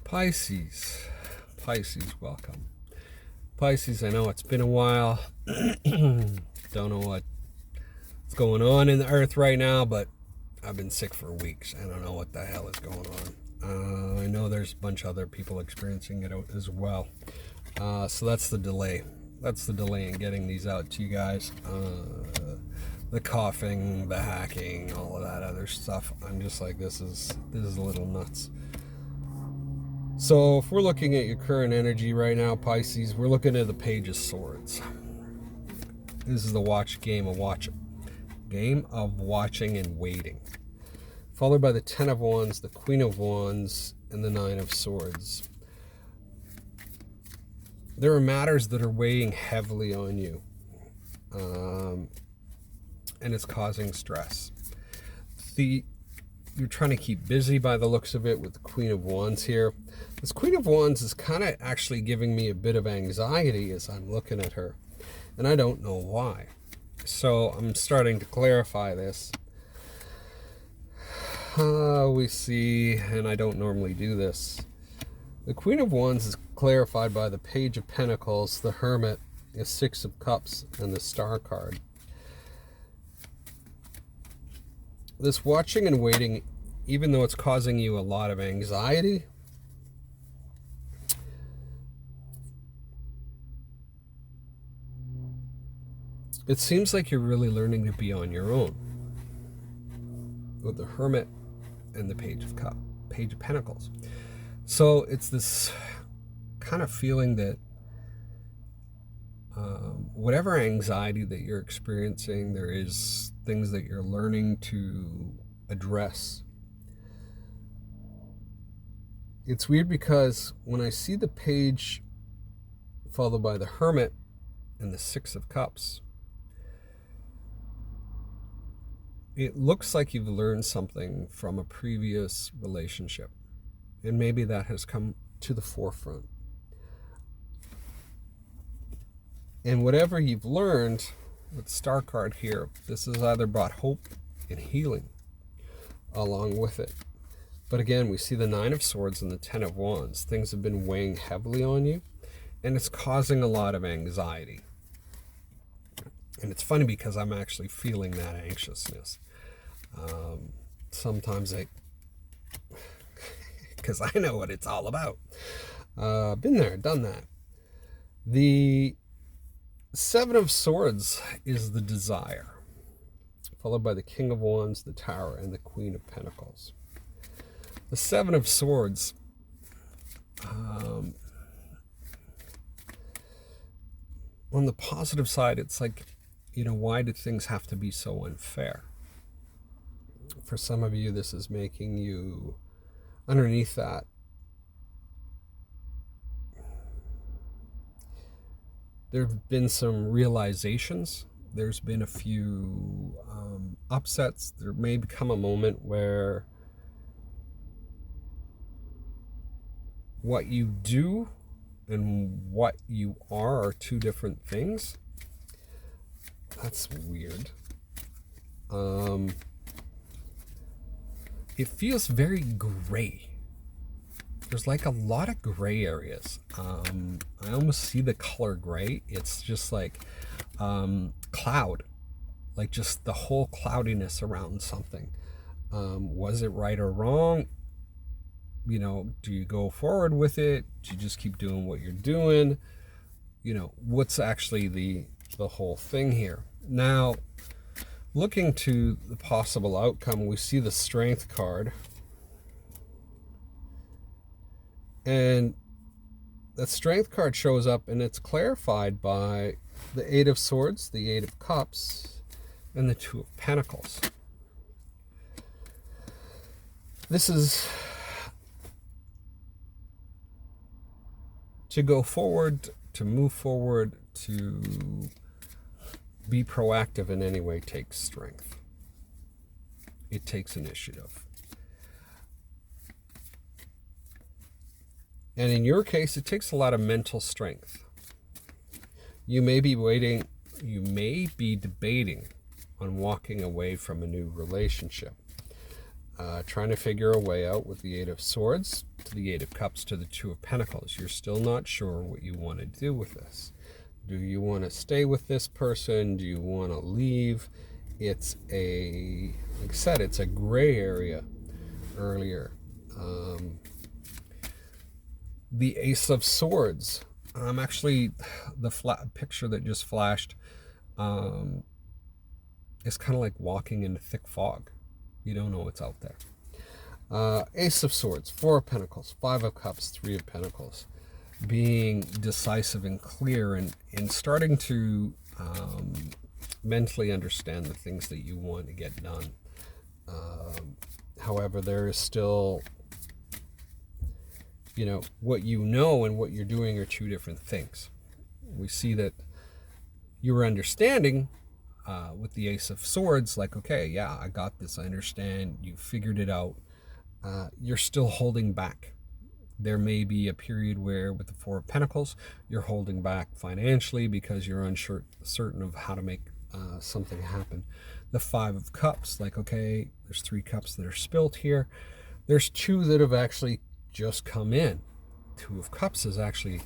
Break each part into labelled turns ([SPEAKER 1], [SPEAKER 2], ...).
[SPEAKER 1] Pisces. Pisces, welcome. Pisces, I know it's been a while. Don't know what's going on in the earth right now, but I've been sick for weeks. I don't know what the hell is going on. I know there's a bunch of other people experiencing it as well. So that's the delay. That's the delay in getting these out to you guys. The coughing, the hacking, all of that other stuff. I'm just like, this is a little nuts. So if we're looking at your current energy right now, Pisces, we're looking at the Page of Swords. This is the game of watching and waiting. Followed by the Ten of Wands, the Queen of Wands, and the Nine of Swords. There are matters that are weighing heavily on you. And it's causing stress. You're trying to keep busy by the looks of it with the Queen of Wands here. This Queen of Wands is kind of actually giving me a bit of anxiety as I'm looking at her. And I don't know why. So I'm starting to clarify this. We see, and I don't normally do this. The Queen of Wands is clarified by the Page of Pentacles, the Hermit, the Six of Cups, and the Star card. This watching and waiting, even though it's causing you a lot of anxiety, it seems like you're really learning to be on your own with the Hermit and the Page of Pentacles. So it's this kind of feeling that whatever anxiety that you're experiencing, there is things that you're learning to address. It's weird because when I see the Page followed by the Hermit and the Six of Cups, it looks like you've learned something from a previous relationship. And maybe that has come to the forefront. And whatever you've learned with the Star card here, this has either brought hope and healing along with it. But again, we see the Nine of Swords and the Ten of Wands. Things have been weighing heavily on you, and it's causing a lot of anxiety. And it's funny because I'm actually feeling that anxiousness. Sometimes because I know what it's all about. Been there, done that. The Seven of Swords is the desire, followed by the King of Wands, the Tower, and the Queen of Pentacles. The Seven of Swords, on the positive side, it's like, why do things have to be so unfair? For some of you, this is making you, underneath that, there have been some realizations. There's been a few upsets. There may become a moment where what you do and what you are two different things. That's weird. It feels very gray. There's like a lot of gray areas. I almost see the color gray. It's just like cloud, like just the whole cloudiness around something. Was it right or wrong? Do you go forward with it? Do you just keep doing what you're doing? What's actually the whole thing here? Now, looking to the possible outcome, we see the Strength card. And that Strength card shows up, and it's clarified by the Eight of Swords, the Eight of Cups, and the Two of Pentacles. This is to go forward, to move forward, to be proactive in any way takes strength. It takes initiative. And in your case, it takes a lot of mental strength. You may be debating on walking away from a new relationship. trying to figure a way out with the Eight of Swords to the Eight of Cups to the Two of Pentacles. You're still not sure what you want to do with this. Do you want to stay with this person? Do you want to leave? It's a, like I said, it's a gray area earlier. The Ace of Swords. Actually, the flat picture that just flashed is kind of like walking in thick fog. You don't know what's out there. Ace of Swords, Four of Pentacles, Five of Cups, Three of Pentacles. Being decisive and clear and starting to mentally understand the things that you want to get done. However, there is still, you know, what you know and what you're doing are two different things. We see that you're understanding with the Ace of Swords, like, okay, yeah, I got this, I understand, you figured it out. You're still holding back. There may be a period where with the Four of Pentacles, you're holding back financially because you're uncertain of how to make something happen. The Five of Cups, like, okay, there's 3 cups that are spilt here. There's 2 that have actually just come in. Two of Cups is actually,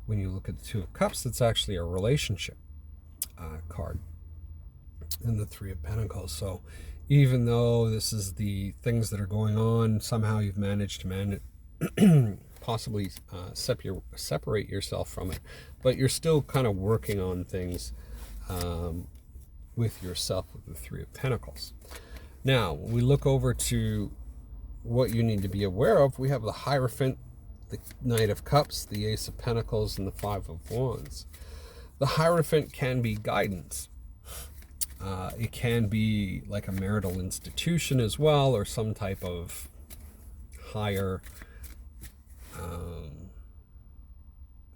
[SPEAKER 1] when you look at the Two of Cups, it's actually a relationship card. And the Three of Pentacles. So even though this is the things that are going on, somehow you've managed to possibly separate yourself from it, but you're still kind of working on things with yourself with the Three of Pentacles. Now, we look over to what you need to be aware of. We have the Hierophant, the Knight of Cups, the Ace of Pentacles, and the Five of Wands. The Hierophant can be guidance. It can be like a marital institution as well, or some type of higher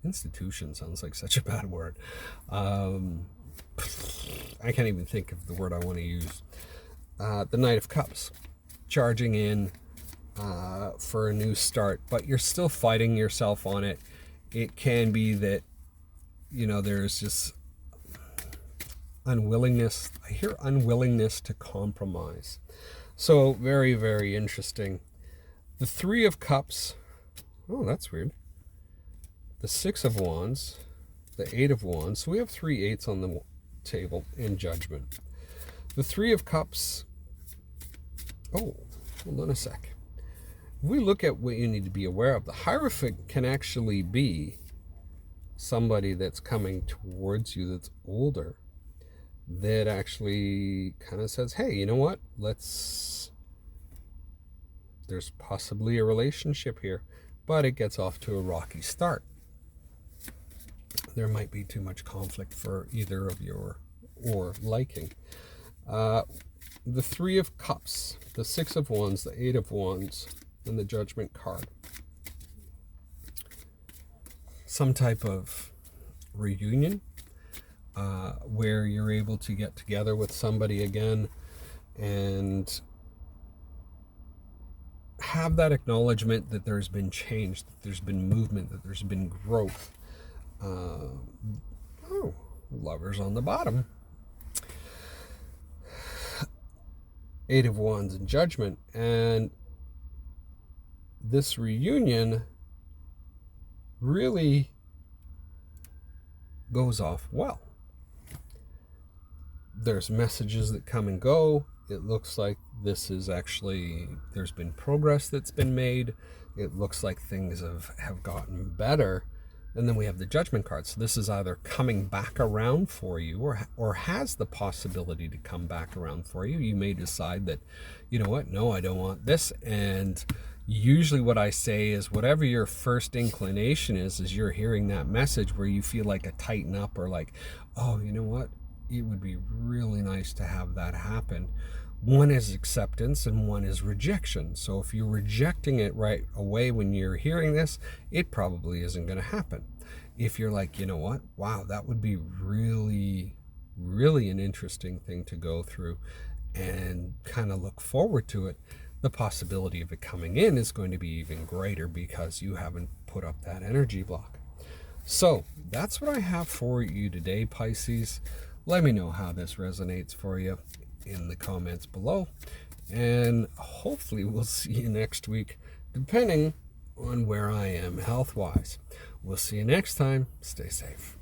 [SPEAKER 1] institution. Sounds like such a bad word. I can't even think of the word I want to use. The Knight of Cups, charging in for a new start, but you're still fighting yourself on it. It can be that, you know, there's just unwillingness. I hear unwillingness to compromise. So very, very interesting. The Three of Cups. Oh, that's weird. The Six of Wands, the Eight of Wands. So we have 3 8s on the table in Judgment. The Three of Cups. Oh, hold on a sec. If we look at what you need to be aware of, the Hierophant can actually be somebody that's coming towards you that's older, that actually kind of says, hey, you know what, there's possibly a relationship here, but it gets off to a rocky start. There might be too much conflict for either of your or liking. The Three of Cups, the Six of Wands, the Eight of Wands, and the Judgment card. Some type of reunion where you're able to get together with somebody again and have that acknowledgement that there's been change, that there's been movement, that there's been growth. Lovers on the bottom. Eight of Wands and Judgment. And this reunion really goes off well. There's messages that come and go. It looks like this is actually, there's been progress that's been made. It looks like things have gotten better. And then we have the Judgment card. So this is either coming back around for you or has the possibility to come back around for you. You may decide that, you know what, no, I don't want this. And usually what I say is whatever your first inclination is you're hearing that message where you feel like a tighten up or like, oh, you know what, it would be really nice to have that happen. One is acceptance and one is rejection. So if you're rejecting it right away when you're hearing this, it probably isn't going to happen. If you're like, you know what, wow, that would be really, really an interesting thing to go through and kind of look forward to it, the possibility of it coming in is going to be even greater because you haven't put up that energy block. So that's what I have for you today, Pisces. Let me know how this resonates for you in the comments below. And hopefully we'll see you next week, depending on where I am health-wise. We'll see you next time. Stay safe.